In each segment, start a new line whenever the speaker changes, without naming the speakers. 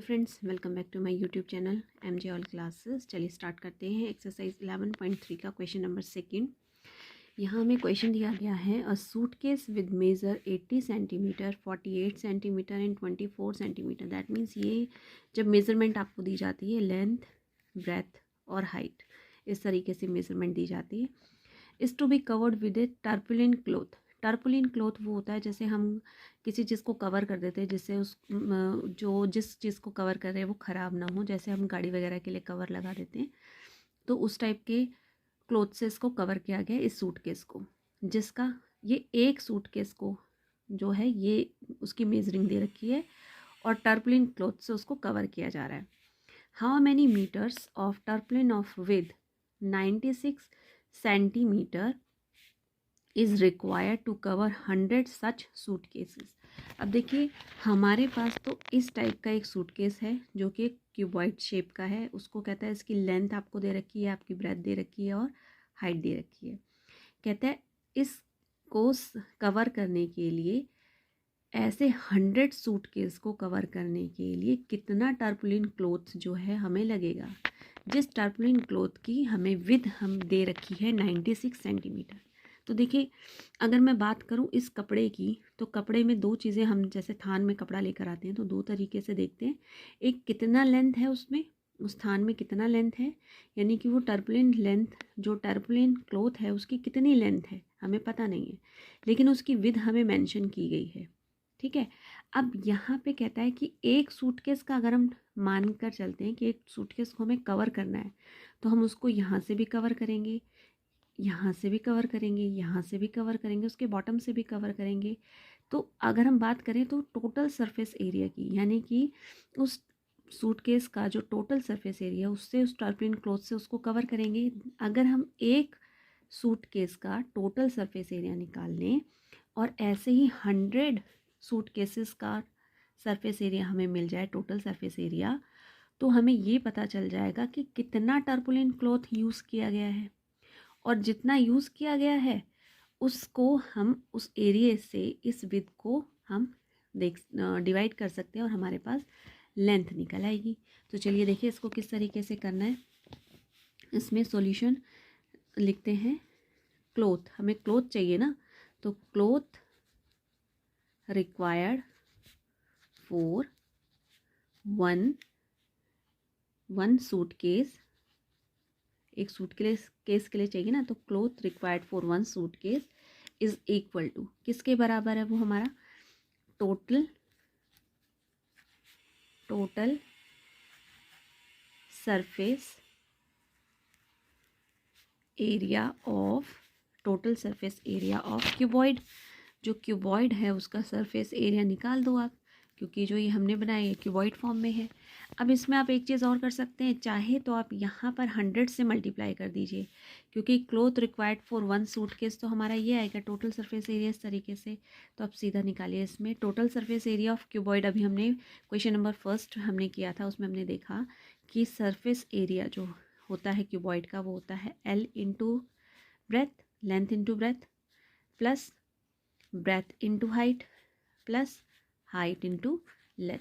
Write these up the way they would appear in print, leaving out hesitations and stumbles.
Friends, welcome back to my YouTube channel MJ all classes. चलिए start करते हैं। Exercise 11.3 का क्वेश्चन नंबर सेकंड। यहाँ हमें क्वेश्चन दिया गया है, a suitcase with measure 80 centimetre, 48 centimetre and 24 centimetre. That means ये जब मेज़रमेंट आपको दी जाती है, लेंथ, ब्रेथ और हाइट, इस तरीके से मेज़रमेंट दी जाती है। Is to be covered with a tarpaulin cloth. Tarpaulin cloth वो होता है जैसे हम किसी चीज़ को कवर कर देते हैं, जिससे उस जो जिस चीज़ को कवर कर रहे हैं वो ख़राब ना हो, जैसे हम गाड़ी वगैरह के लिए कवर लगा देते हैं, तो उस टाइप के क्लोथ से इसको कवर किया गया इस सूटकेस को, जिसका ये एक सूटकेस को जो है ये उसकी मेजरिंग दे रखी है और टर्पुलिन क्लोथ से उसको कवर किया जा रहा है। How many metres of tarpaulin of with 96 centimetre is required to cover 100 such suitcases. अब देखिए, हमारे पास तो इस टाइप का एक सूटकेस है जो कि क्यूबॉइड शेप का है। उसको कहता है, इसकी लेंथ आपको दे रखी है, आपकी ब्रेथ दे रखी है और हाइट दे रखी है। कहता है इसको कवर करने के लिए, ऐसे 100 सूटकेस को कवर करने के लिए कितना टर्पुलिन क्लोथ जो है हमें लगेगा, जिस टर्पुलिन क्लोथ की हमें विद हम दे रखी है 96 सेंटीमीटर। तो देखिए, अगर मैं बात करूं इस कपड़े की, तो कपड़े में दो चीज़ें, हम जैसे थान में कपड़ा लेकर आते हैं तो दो तरीके से देखते हैं। एक, कितना लेंथ है उसमें, उस थान में कितना लेंथ है, यानी कि वो टर्पुलिन लेंथ, जो टर्पुलिन क्लोथ है उसकी कितनी लेंथ है हमें पता नहीं है, लेकिन उसकी विद हमें मेंशन की गई है। ठीक है। अब यहाँ पे कहता है कि एक सूटकेस का अगर हम मान कर चलते हैं कि एक सूटकेस को हमें कवर करना है, तो हम उसको यहाँ से भी कवर करेंगे, यहाँ से भी कवर करेंगे, यहाँ से भी कवर करेंगे, उसके बॉटम से भी कवर करेंगे। तो अगर हम बात करें तो टोटल सरफेस एरिया की, यानी कि उस सूटकेस का जो टोटल सरफेस एरिया, उससे उस टर्पुलिन क्लोथ से उसको कवर करेंगे। अगर हम एक सूटकेस का टोटल सरफेस एरिया निकाल लें और ऐसे ही 100 सूटकेसेस का सरफेस एरिया हमें मिल जाए, टोटल सरफेस एरिया, तो हमें ये पता चल जाएगा कि कितना टर्पुलिन क्लोथ यूज़ किया गया है। और जितना यूज़ किया गया है उसको हम उस एरिया से इस विड्थ को हम डिवाइड कर सकते हैं और हमारे पास लेंथ निकल आएगी। तो चलिए देखिए इसको किस तरीके से करना है। इसमें सॉल्यूशन लिखते हैं। क्लोथ, हमें क्लोथ चाहिए ना, तो cloth required for one suitcase, एक सूटकेस के लिए चाहिए ना, तो cloth required for one suitcase is equal to, किसके बराबर है वो, हमारा total surface area of cuboid. जो क्यूबॉइड है उसका सरफेस एरिया निकाल दो आप, क्योंकि जो ये हमने बनाया है क्यूबॉइड फॉर्म में है। अब इसमें आप एक चीज़ और कर सकते हैं, चाहे तो आप यहाँ पर 100 से मल्टीप्लाई कर दीजिए, क्योंकि cloth required for one suitcase तो हमारा ये आएगा टोटल सरफेस एरिया इस तरीके से। तो आप सीधा निकालिए इसमें total surface area of cuboid. अभी हमने क्वेश्चन नंबर फर्स्ट हमने किया था, उसमें हमने देखा कि सरफेस एरिया जो होता है क्यूबॉइड का, वो होता है L into breadth, length into breadth, plus breadth into height, plus height into length.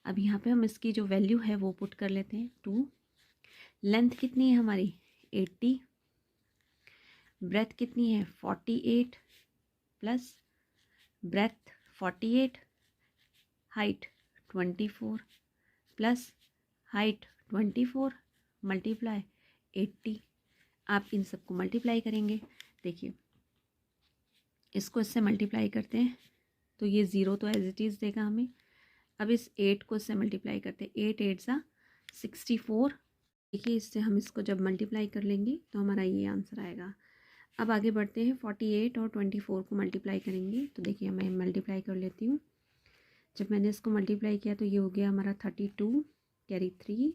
अब यहाँ पे हम इसकी जो वैल्यू है वो पुट कर लेते हैं। 2, लेंथ कितनी है हमारी 80, ब्रेथ कितनी है 48, plus breadth 48, height 24, plus height 24 multiply 80। आप इन सबको मल्टीप्लाई करेंगे। देखिए इसको इससे मल्टीप्लाई करते हैं तो ये 0 तो एज इट इज़ देगा हमें। अब इस 8 को इससे मल्टीप्लाई करते हैं, 8 8 सा 64। देखिए इससे हम इसको जब मल्टीप्लाई कर लेंगे तो हमारा ये आंसर आएगा। अब आगे बढ़ते हैं, 48 और 24 को मल्टीप्लाई करेंगे। तो देखिए मैं मल्टीप्लाई कर लेती हूँ। जब मैंने इसको मल्टीप्लाई किया तो ये हो गया हमारा 32, कैरी 3,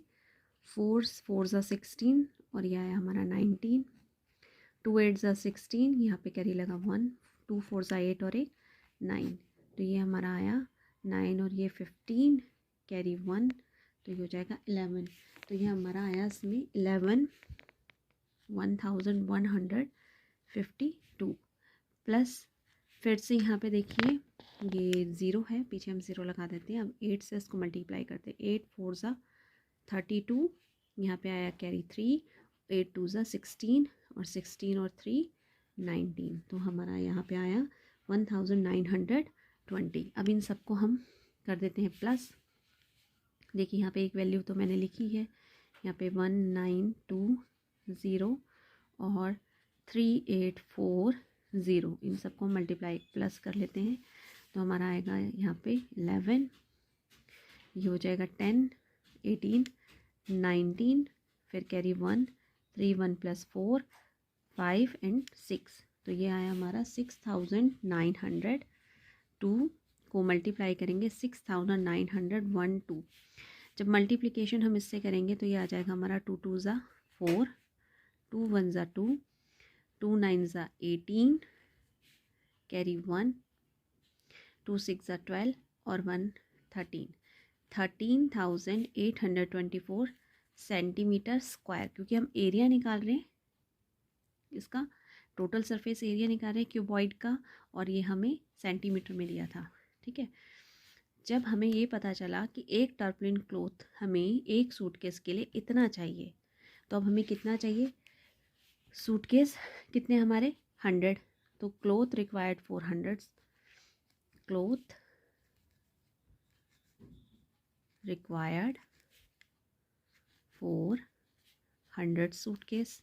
4 4 ज़ा 16 और यह आया हमारा 19, 2 8 ज़ा 16, यहाँ पे कैरी लगा 1, 2 4 ज़ा 8 और एक 9, तो ये हमारा आया 9 और ये 15, कैरी 1, तो ये हो जाएगा 11। तो ये हमारा आया इसमें 1152 प्लस फिर से यहाँ पे देखिए ये 0 है, पीछे हम 0 लगा देते हैं। अब 8 से इसको मल्टीप्लाई करते हैं। 8 4 ज़ा 32, यहाँ पे आया कैरी 3, 8 2 ज़ा 16 और 16 और 3 19, तो हमारा यहाँ पे आया 1920। अब इन सबको हम कर देते हैं प्लस। देखिए यहाँ पे एक वैल्यू तो मैंने लिखी है, यहाँ पे 1920 और 3840, इन सबको मल्टीप्लाई प्लस कर लेते हैं तो हमारा आएगा यहाँ पे 11, ये हो जाएगा 10, 18, 19, फिर कैरी 1, 3 1 + 4 5 एंड 6, तो ये आया हमारा 6902 को मल्टीप्लाई करेंगे 6912। जब मल्टीप्लिकेशन हम इससे करेंगे तो ये आ जाएगा हमारा 2 2 ज़ा 4, 2 1 ज़ा 2, 2 9 ज़ा 18, कैरी 1, 2 6 ज़ा 12 और 1 13, 13,824 सेंटीमीटर स्क्वायर, क्योंकि हम एरिया निकाल रहे हैं, इसका टोटल सरफेस एरिया निकाल रहे हैं क्यूबॉइड का, और ये हमें सेंटीमीटर में दिया था। ठीक है, जब हमें ये पता चला कि एक टर्पलिन क्लॉथ हमें एक सूटकेस के लिए इतना चाहिए, तो अब हमें कितना चाहिए, सूटकेस कितने हमारे 100, तो cloth required 400, cloth required 400 suitcase.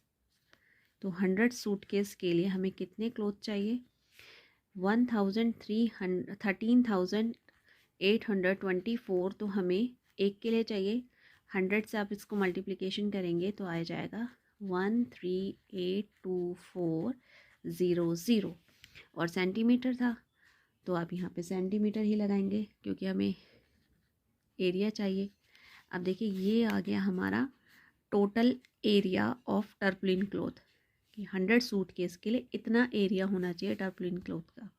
तो 100 सूटकेस के लिए हमें कितने क्लॉथ चाहिए, 13,824 तो हमें एक के लिए चाहिए। 100 से आप इसको मल्टीप्लिकेशन करेंगे तो आ जाएगा 13,824,00, और सेंटीमीटर था तो आप यहाँ पे सेंटीमीटर ही लगाएंगे क्योंकि हमें एरिया चाहिए। अब देखिए ये आ गया हमारा टोटल एरिया ऑफ टर्पलिन क्लॉथ, कि 100 सूटकेस के लिए इतना एरिया होना चाहिए टर्पलिन क्लॉथ का।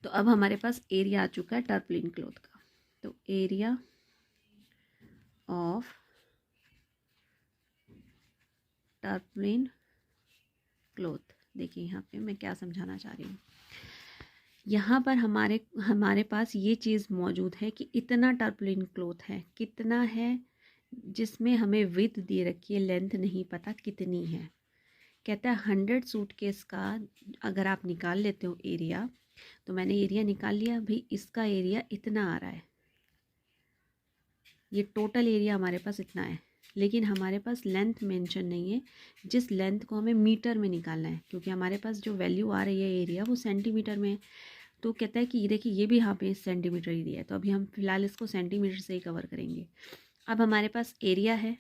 तो अब हमारे पास एरिया आ चुका है टर्पलिन क्लॉथ का, तो एरिया ऑफ टर्पलिन क्लॉथ, देखिए यहाँ पे मैं क्या समझाना चाह रही हूँ। यहाँ पर हमारे पास ये चीज़ मौजूद है कि इतना टर्पलिन क्लॉथ है, कितना है, जिसमें हमें विड्थ दे रखी है, लेंथ नहीं पता कितनी है। कहता है 100 सूटकेस का अगर आप निकाल लेते हो एरिया, तो मैंने एरिया निकाल लिया भाई, इसका एरिया इतना आ रहा है, ये टोटल एरिया हमारे पास इतना है, लेकिन हमारे पास लेंथ मेंशन नहीं है, जिस लेंथ को हमें मीटर में निकालना है, क्योंकि हमारे पास जो वैल्यू आ रही है एरिया वो सेंटीमीटर में है। तो कहता है कि ये देखिए ये भी यहाँ पे सेंटीमीटर ही दिया है, तो अभी हम फिलहाल इसको सेंटीमीटर से ही कवर करेंगे। अब हमारे पास एरिया है,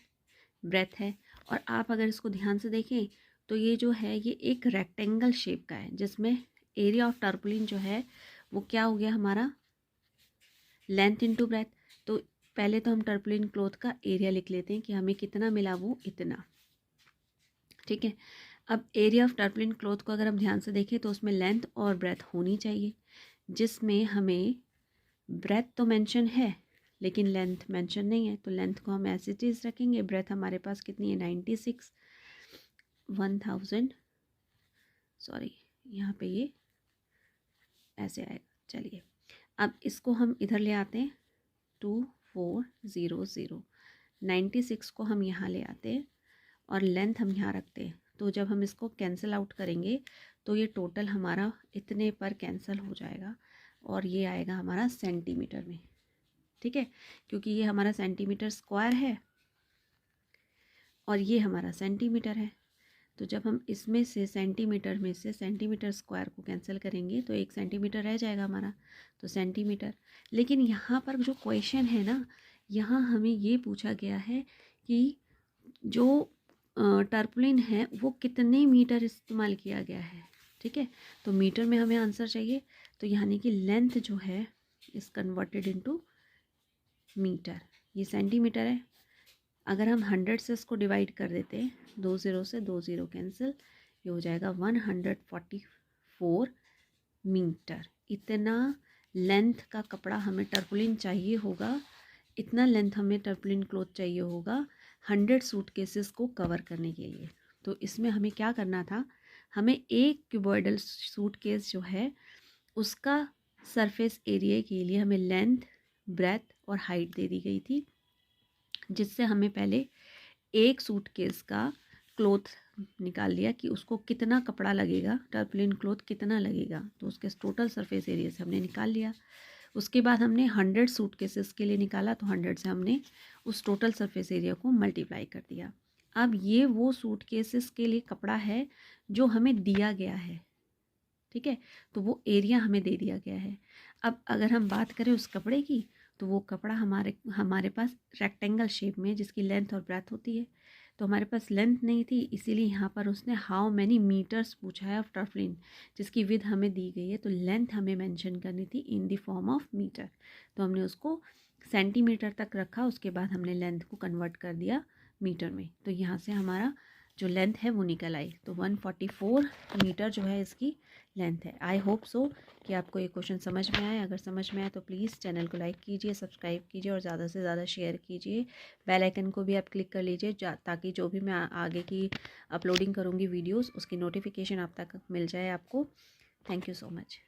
ब्रेथ है, और आप अगर इसको ध्यान से देखें तो ये जो है ये एक रेक्टेंगल शेप का है, जिसमें एरिया ऑफ टर्पलिन जो है वो क्या हो गया हमारा, लेंथ इनटू ब्रेथ। तो पहले तो हम टर्पलिन क्लॉथ का एरिया लिख लेते हैं कि हमें कितना मिला, वो इतना। ठीक है, अब एरिया ऑफ टर्पलिन क्लॉथ को अगर हम ध्यान से देखें तो उसमें लेंथ और ब्रेथ होनी चाहिए, जिसमें हमें ब्रेथ तो मेंशन है लेकिन लेंथ मेंशन नहीं है, तो लेंथ को हम ऐसे चीज़ रखेंगे। ब्रेथ हमारे पास कितनी है 96, 1000, सॉरी यहाँ पे ये ऐसे आएगा। चलिए अब इसको हम इधर ले आते हैं, 2400, 96 को हम यहाँ ले आते हैं और लेंथ हम यहाँ रखते हैं। तो जब हम इसको कैंसिल आउट करेंगे तो ये टोटल हमारा इतने पर कैंसिल हो जाएगा और ये आएगा हमारा सेंटीमीटर में। ठीक है, क्योंकि ये हमारा सेंटीमीटर स्क्वायर है और ये हमारा सेंटीमीटर है, तो जब हम इसमें से सेंटीमीटर में से सेंटीमीटर स्क्वायर को कैंसिल करेंगे तो 1 सेंटीमीटर रह जाएगा हमारा, तो सेंटीमीटर। लेकिन यहाँ पर जो क्वेश्चन है ना, यहाँ हमें ये पूछा गया है कि जो टर्पलिन है वो कितने मीटर इस्तेमाल किया गया है। ठीक है, तो मीटर में हमें आंसर चाहिए, तो यानी कि लेंथ जो है इस कन्वर्टेड इनटू मीटर, ये सेंटीमीटर है। अगर हम 100 से इसको डिवाइड कर देते हैं, 2 0 से 2 0 कैंसिल, ये हो जाएगा 144 मीटर। इतना लेंथ का कपड़ा हमें टर्पलिन चाहिए होगा, इतना लेंथ हमें टर्पलिन क्लॉथ चाहिए होगा 100 सूटकेसेस को कवर करने के लिए। तो इसमें हमें क्या करना था, हमें एक क्यूबॉइडल सूटकेस जो है उसका सरफेस एरिया के लिए हमें लेंथ, ब्रेथ और हाइट दे दी गई थी, जिससे हमें पहले एक सूटकेस का क्लोथ निकाल लिया कि उसको कितना कपड़ा लगेगा, टर्पलिन क्लोथ कितना लगेगा, तो उसके टोटल सरफेस एरिया से हमने निकाल लिया। उसके बाद हमने 100 सूटकेसेस के लिए निकाला, तो 100 से हमने उस टोटल सरफेस एरिया को मल्टीप्लाई कर दिया। अब ये वो सूटकेसेस के लिए कपड़ा है जो हमें दिया गया है, ठीक है, तो वो एरिया हमें दे दिया गया है। अब अगर हम बात करें उस कपड़े की, तो वो कपड़ा हमारे पास रेक्टेंगल शेप में, जिसकी लेंथ और ब्रेथ होती है, तो हमारे पास लेंथ नहीं थी, इसीलिए यहाँ पर उसने हाउ मैनी मीटर्स पूछा है ऑफ टर्पलिन, जिसकी विथ हमें दी गई है, तो लेंथ हमें मेंशन करनी थी in the form of metre, तो हमने उसको सेंटीमीटर तक रखा, उसके बाद हमने लेंथ को कन्वर्ट कर दिया मीटर में, तो यहाँ से हमारा जो लेंथ है वो निकल आई। तो 144 मीटर जो है इसकी लेंथ है। आई होप सो कि आपको ये क्वेश्चन समझ में आए। अगर समझ में आए तो प्लीज़ चैनल को लाइक कीजिए, सब्सक्राइब कीजिए और ज़्यादा से ज़्यादा शेयर कीजिए। बेल आइकन को भी आप क्लिक कर लीजिए ताकि जो भी मैं आगे की अपलोडिंग करूँगी वीडियोज़, उसकी नोटिफिकेशन आप तक मिल जाए आपको। Thank you so much.